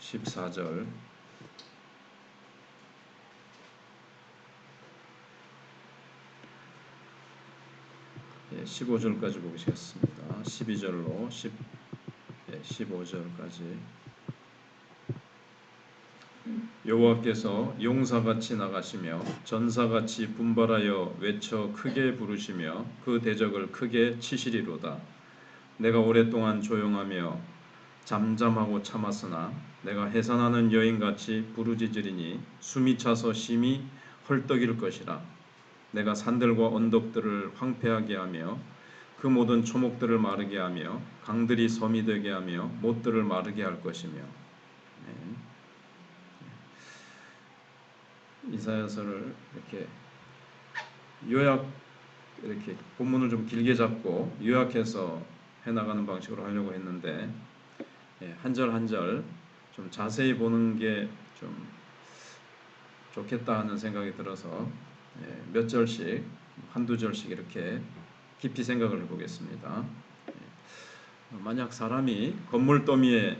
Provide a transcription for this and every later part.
14절 15절까지 보시겠습니다. 12절로 15절까지. 여호와께서 용사같이 나가시며 전사같이 분발하여 외쳐 크게 부르시며 그 대적을 크게 치시리로다. 내가 오랫동안 조용하며 잠잠하고 참았으나 내가 해산하는 여인같이 부르짖으리니 숨이 차서 심히 헐떡일 것이라. 내가 산들과 언덕들을 황폐하게 하며 그 모든 초목들을 마르게 하며 강들이 섬이 되게 하며 못들을 마르게 할 것이며. 이사야서를 이렇게 이렇게 본문을 좀 길게 잡고 요약해서 해나가는 방식으로 하려고 했는데 한 절 한 절 좀 자세히 보는 게 좀 좋겠다 하는 생각이 들어서 몇 절씩 한두 절씩 이렇게 깊이 생각을 해보겠습니다. 만약 사람이 건물 더미에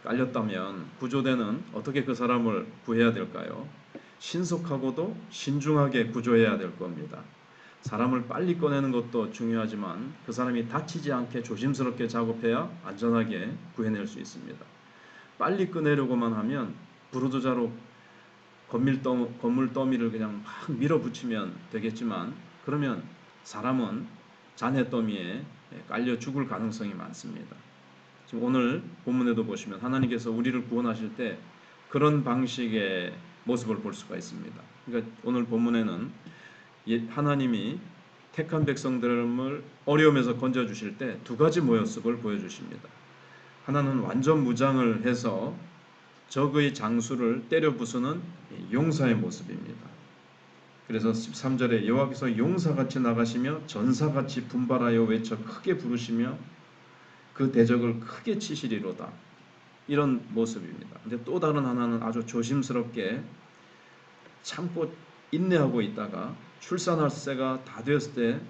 깔렸다면 구조대는 어떻게 그 사람을 구해야 될까요? 신속하고도 신중하게 구조해야 될 겁니다. 사람을 빨리 꺼내는 것도 중요하지만 그 사람이 다치지 않게 조심스럽게 작업해야 안전하게 구해낼 수 있습니다. 빨리 꺼내려고만 하면 부르도자로 건물 더미를 그냥 막 밀어붙이면 되겠지만 그러면 사람은 잔해 더미에 깔려 죽을 가능성이 많습니다. 지금 오늘 본문에도 보시면 하나님께서 우리를 구원하실 때 그런 방식의 모습을 볼 수가 있습니다. 그러니까 오늘 본문에는 하나님이 택한 백성들을 어려움에서 건져주실 때 두 가지 모습을 보여주십니다. 하나는 완전 무장을 해서 적의 장수를 때려 부수는 용사의 모습입니다. 그래서 13절에 여호와께서 용사같이 나가시며 전사같이 분발하여 외쳐 크게 부르시며 그 대적을 크게 치시리로다. 이런 모습입니다. 근데 또 다른 하나는 아주 조심스럽게 참고 인내하고 있다가 출산할 새가 다 되었을 때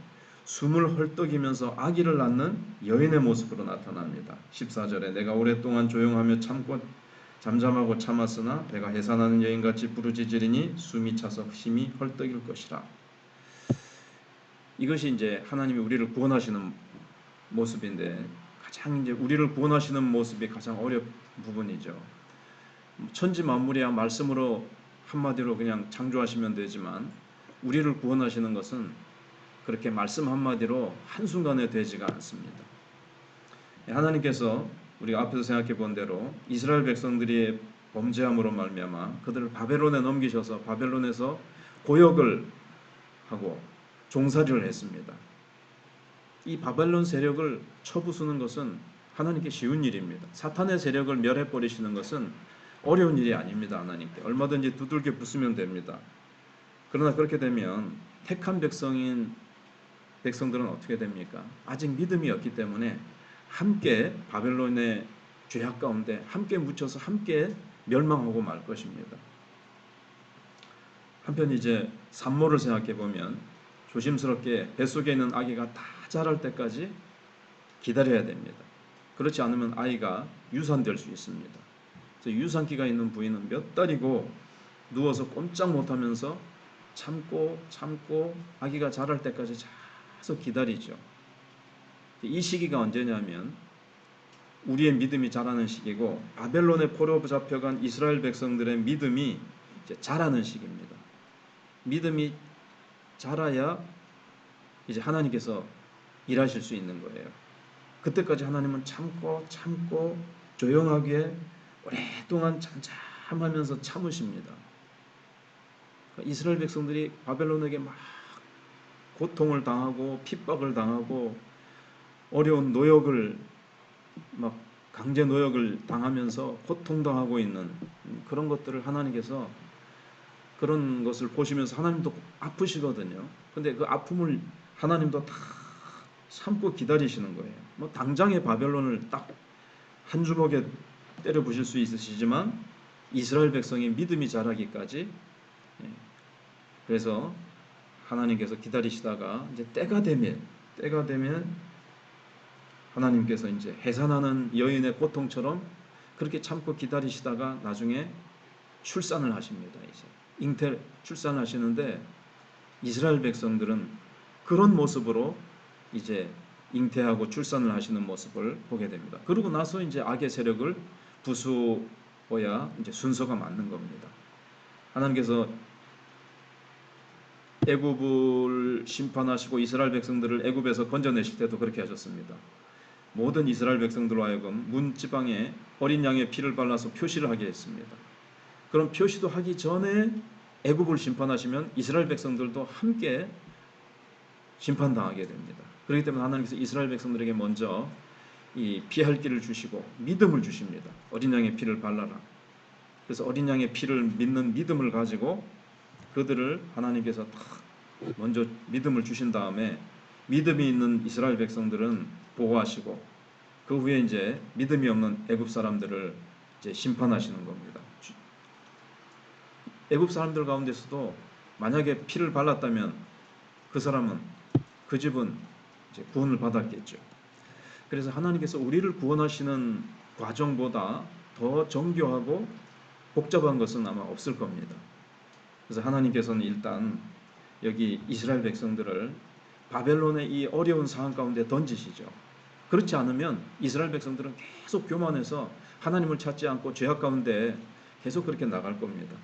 숨을 헐떡이면서 아기를 낳는 여인의 모습으로 나타납니다. 14절에 내가 오랫동안 조용하며 참고 잠잠하고 참았으나 배가 해산하는 여인같이 부르짖으리니 숨이 차서 힘이 헐떡일 것이라. 이것이 이제 하나님이 우리를 구원하시는 모습인데 가장 이제 우리를 구원하시는 모습이 가장 어려운 부분이죠. 천지 만물이야 말씀으로 한마디로 그냥 창조하시면 되지만 우리를 구원하시는 것은 그렇게 말씀 한마디로 한순간에 되지가 않습니다. 하나님께서 우리가 앞에서 생각해 본 대로 이스라엘 백성들이 범죄함으로 말미암아 그들을 바벨론에 넘기셔서 바벨론에서 고역을 하고 종살이를 했습니다. 이 바벨론 세력을 쳐부수는 것은 하나님께 쉬운 일입니다. 사탄의 세력을 멸해버리시는 것은 어려운 일이 아닙니다. 하나님께 얼마든지 두들겨 부수면 됩니다. 그러나 그렇게 되면 택한 백성들은 어떻게 됩니까? 아직 믿음이 없기 때문에 함께 바벨론의 죄악 가운데 함께 묻혀서 함께 멸망하고 말 것입니다. 한편 이제 산모를 생각해 보면 조심스럽게 뱃속에 있는 아기가 다 자랄 때까지 기다려야 됩니다. 그렇지 않으면 아이가 유산될 수 있습니다. 유산기가 있는 부인은 몇 달이고 누워서 꼼짝 못하면서 참고 아기가 자랄 때까지 계속 기다리죠. 이 시기가 언제냐면 우리의 믿음이 자라는 시기고 바벨론의 포로 잡혀간 이스라엘 백성들의 믿음이 이제 자라는 시기입니다. 믿음이 자라야 이제 하나님께서 일하실 수 있는 거예요. 그때까지 하나님은 참고 조용하게 오랫동안 잠잠하면서 참으십니다. 이스라엘 백성들이 바벨론에게 막 고통을 당하고 핍박을 당하고 어려운 노역을 막 강제 노역을 당하면서 고통당하고 있는 그런 것들을 하나님께서 그런 것을 보시면서 하나님도 아프시거든요. 근데 그 아픔을 하나님도 다 참고 기다리시는 거예요. 뭐 당장에 바벨론을 딱 한 주먹에 때려 부실 수 있으시지만 이스라엘 백성이 믿음이 자라기까지 그래서 하나님께서 기다리시다가 이제 때가 되면 하나님께서 이제 해산하는 여인의 고통처럼 그렇게 참고 기다리시다가 나중에 출산을 하십니다. 이제 잉태 출산을 하시는데 이스라엘 백성들은 그런 모습으로 이제 잉태하고 출산을 하시는 모습을 보게 됩니다. 그러고 나서 이제 악의 세력을 부수어야 이제 순서가 맞는 겁니다. 하나님께서 애굽을 심판하시고 이스라엘 백성들을 애굽에서 건져내실 때도 그렇게 하셨습니다. 모든 이스라엘 백성들로 하여금 문 지방에 어린 양의 피를 발라서 표시를 하게 했습니다. 그럼 표시도 하기 전에 애굽을 심판하시면 이스라엘 백성들도 함께 심판당하게 됩니다. 그렇기 때문에 하나님께서 이스라엘 백성들에게 먼저 이 피할 길을 주시고 믿음을 주십니다. 어린 양의 피를 발라라. 그래서 어린 양의 피를 믿는 믿음을 가지고 그들을 하나님께서 먼저 믿음을 주신 다음에 믿음이 있는 이스라엘 백성들은 보호하시고 그 후에 이제 믿음이 없는 애굽 사람들을 이제 심판하시는 겁니다. 애굽 사람들 가운데서도 만약에 피를 발랐다면 그 사람은 그 집은 이제 구원을 받았겠죠. 그래서 하나님께서 우리를 구원하시는 과정보다 더 정교하고 복잡한 것은 아마 없을 겁니다. 그래서 하나님께서는 일단 여기 이스라엘 백성들을 바벨론의 이 어려운 상황 가운데 던지시죠. 그렇지 않으면 이스라엘 백성들은 계속 교만해서 하나님을 찾지 않고 죄악 가운데 계속 그렇게 나갈 겁니다.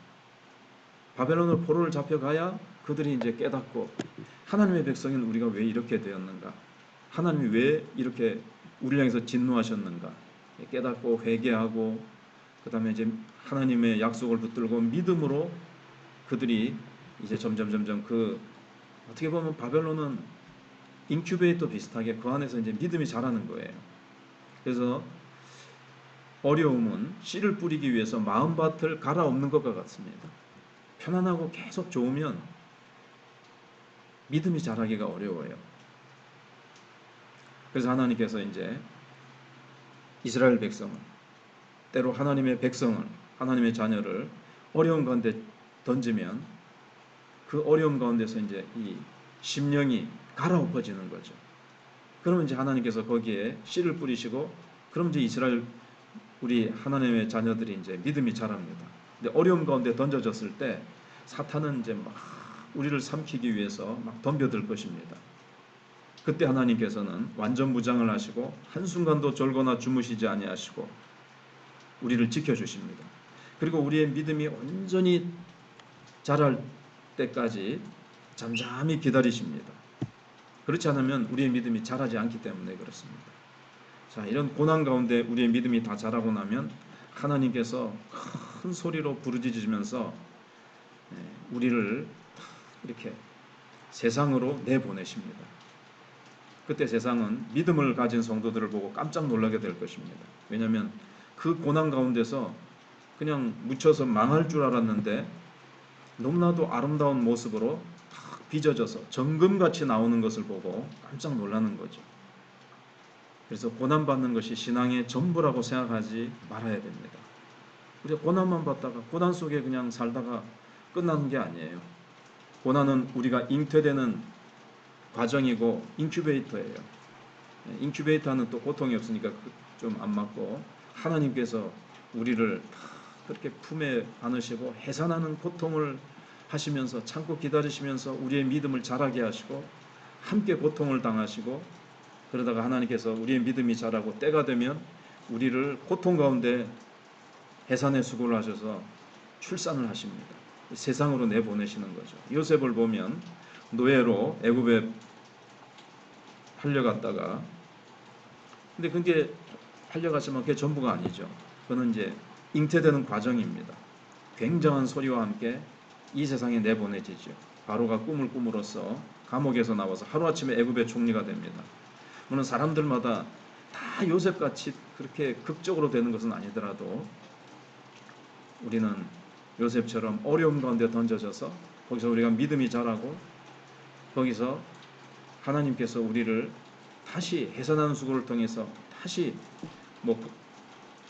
바벨론으로 포로를 잡혀가야 그들이 이제 깨닫고 하나님의 백성인 우리가 왜 이렇게 되었는가? 하나님이 왜 이렇게 우리를 향해서 진노하셨는가? 깨닫고 회개하고 그 다음에 이제 하나님의 약속을 붙들고 믿음으로 그들이 이제 점점 그 어떻게 보면 바벨론은 인큐베이터 비슷하게 그 안에서 이제 믿음이 자라는 거예요. 그래서 어려움은 씨를 뿌리기 위해서 마음밭을 갈아엎는 것과 같습니다. 편안하고 계속 좋으면 믿음이 자라기가 어려워요. 그래서 하나님께서 이제 이스라엘 백성을 때로 하나님의 백성을 하나님의 자녀를 어려운 가운데 던지면 그 어려움 가운데서 이제 이 심령이 갈아엎어지는 거죠. 그러면 이제 하나님께서 거기에 씨를 뿌리시고 그럼 이제 이스라엘 우리 하나님의 자녀들이 이제 믿음이 자랍니다. 근데 어려움 가운데 던져졌을 때 사탄은 이제 막 우리를 삼키기 위해서 막 덤벼들 것입니다. 그때 하나님께서는 완전 무장을 하시고 한순간도 졸거나 주무시지 아니하시고 우리를 지켜주십니다. 그리고 우리의 믿음이 온전히 자랄 때까지 잠잠히 기다리십니다. 그렇지 않으면 우리의 믿음이 자라지 않기 때문에 그렇습니다. 자, 이런 고난 가운데 우리의 믿음이 다 자라고 나면 하나님께서 큰 소리로 부르짖으시면서 우리를 이렇게 세상으로 내보내십니다. 그때 세상은 믿음을 가진 성도들을 보고 깜짝 놀라게 될 것입니다. 왜냐하면 그 고난 가운데서 그냥 묻혀서 망할 줄 알았는데 너무나도 아름다운 모습으로 탁 빚어져서 정금같이 나오는 것을 보고 깜짝 놀라는 거죠. 그래서 고난받는 것이 신앙의 전부라고 생각하지 말아야 됩니다. 우리가 고난만 받다가 고난 속에 그냥 살다가 끝나는 게 아니에요. 고난은 우리가 잉태되는 과정이고 인큐베이터예요. 인큐베이터는 또 고통이 없으니까 좀 안 맞고 하나님께서 우리를 그렇게 품에 안으시고 해산하는 고통을 하시면서 참고 기다리시면서 우리의 믿음을 자라게 하시고 함께 고통을 당하시고 그러다가 하나님께서 우리의 믿음이 자라고 때가 되면 우리를 고통 가운데 해산의 수고를 하셔서 출산을 하십니다. 세상으로 내보내시는 거죠. 요셉을 보면 노예로 애굽에 팔려갔다가 근데 그게 팔려갔지만 그게 전부가 아니죠. 그는 이제 잉태되는 과정입니다. 굉장한 소리와 함께 이 세상에 내보내지죠. 바로가 꿈을 꾸므로써 감옥에서 나와서 하루아침에 애굽의 총리가 됩니다. 물론 사람들마다 다 요셉같이 그렇게 극적으로 되는 것은 아니더라도 우리는 요셉처럼 어려움 가운데 던져져서 거기서 우리가 믿음이 자라고 거기서 하나님께서 우리를 다시 해산하는 수고를 통해서 다시 뭐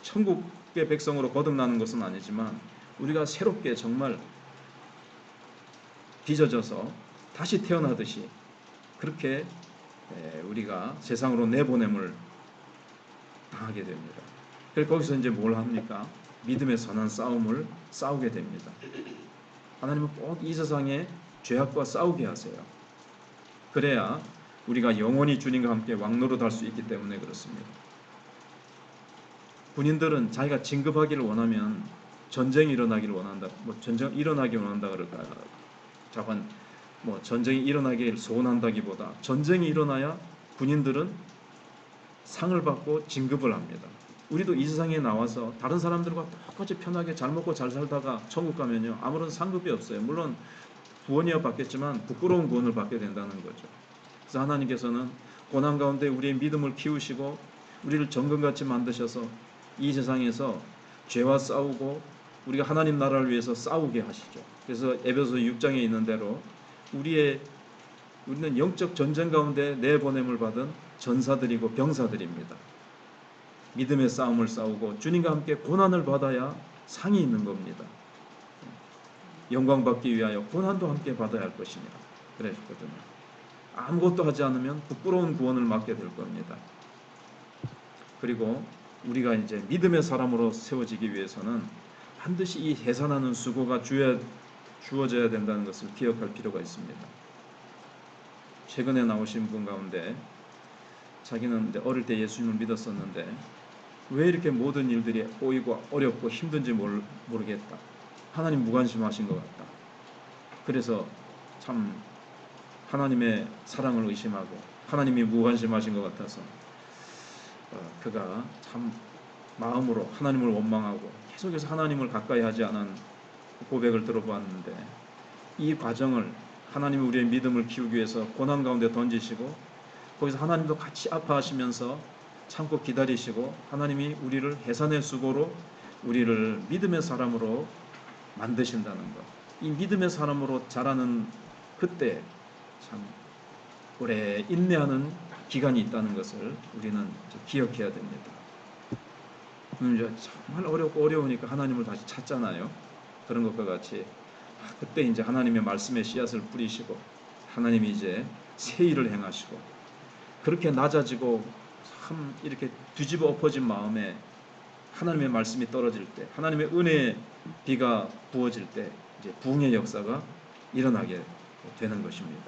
천국의 백성으로 거듭나는 것은 아니지만 우리가 새롭게 정말 빚어져서 다시 태어나듯이 그렇게 우리가 세상으로 내보냄을 당하게 됩니다. 그래서 거기서 이제 뭘 합니까? 믿음의 선한 싸움을 싸우게 됩니다. 하나님은 꼭 이 세상에 죄악과 싸우게 하세요. 그래야 우리가 영원히 주님과 함께 왕노릇할 수 있기 때문에 그렇습니다. 군인들은 자기가 진급하기를 원하면 전쟁이 일어나기를 원한다. 전쟁 일어나기 원한다 그럴까요? 자관 전쟁이 일어나기를 소원한다기보다 전쟁이 일어나야 군인들은 상을 받고 진급을 합니다. 우리도 이 세상에 나와서 다른 사람들과 똑같이 편하게 잘 먹고 잘 살다가 천국 가면요 아무런 상급이 없어요. 물론 구원이야 받겠지만 부끄러운 구원을 받게 된다는 거죠. 그래서 하나님께서는 고난 가운데 우리의 믿음을 키우시고 우리를 정금같이 만드셔서 이 세상에서 죄와 싸우고 우리가 하나님 나라를 위해서 싸우게 하시죠. 그래서 에베소 6장에 있는 대로 우리는 영적 전쟁 가운데 내보냄을 받은 전사들이고 병사들입니다. 믿음의 싸움을 싸우고 주님과 함께 고난을 받아야 상이 있는 겁니다. 영광 받기 위하여 고난도 함께 받아야 할 것이니라 그랬거든요. 아무것도 하지 않으면 부끄러운 구원을 맞게 될 겁니다. 그리고 우리가 이제 믿음의 사람으로 세워지기 위해서는 반드시 이 해산하는 수고가 주어져야 된다는 것을 기억할 필요가 있습니다. 최근에 나오신 분 가운데 자기는 어릴 때 예수님을 믿었었는데 왜 이렇게 모든 일들이 꼬이고 어렵고 힘든지 모르겠다. 하나님 무관심하신 것 같다. 그래서 참 하나님의 사랑을 의심하고 하나님이 무관심하신 것 같아서 그가 참 마음으로 하나님을 원망하고 계속해서 하나님을 가까이 하지 않은 고백을 들어보았는데 이 과정을 하나님이 우리의 믿음을 키우기 위해서 고난 가운데 던지시고 거기서 하나님도 같이 아파하시면서 참고 기다리시고 하나님이 우리를 해산의 수고로 우리를 믿음의 사람으로 만드신다는 것. 이 믿음의 사람으로 자라는 그때 참 오래 인내하는 기간이 있다는 것을 우리는 기억해야 됩니다. 정말 어렵고 어려우니까 하나님을 다시 찾잖아요. 그런 것과 같이 그때 이제 하나님의 말씀의 씨앗을 뿌리시고 하나님이 이제 새 일을 행하시고 그렇게 낮아지고 참 이렇게 뒤집어 엎어진 마음에 하나님의 말씀이 떨어질 때 하나님의 은혜의 비가 부어질 때 이제 부흥의 역사가 일어나게 되는 것입니다.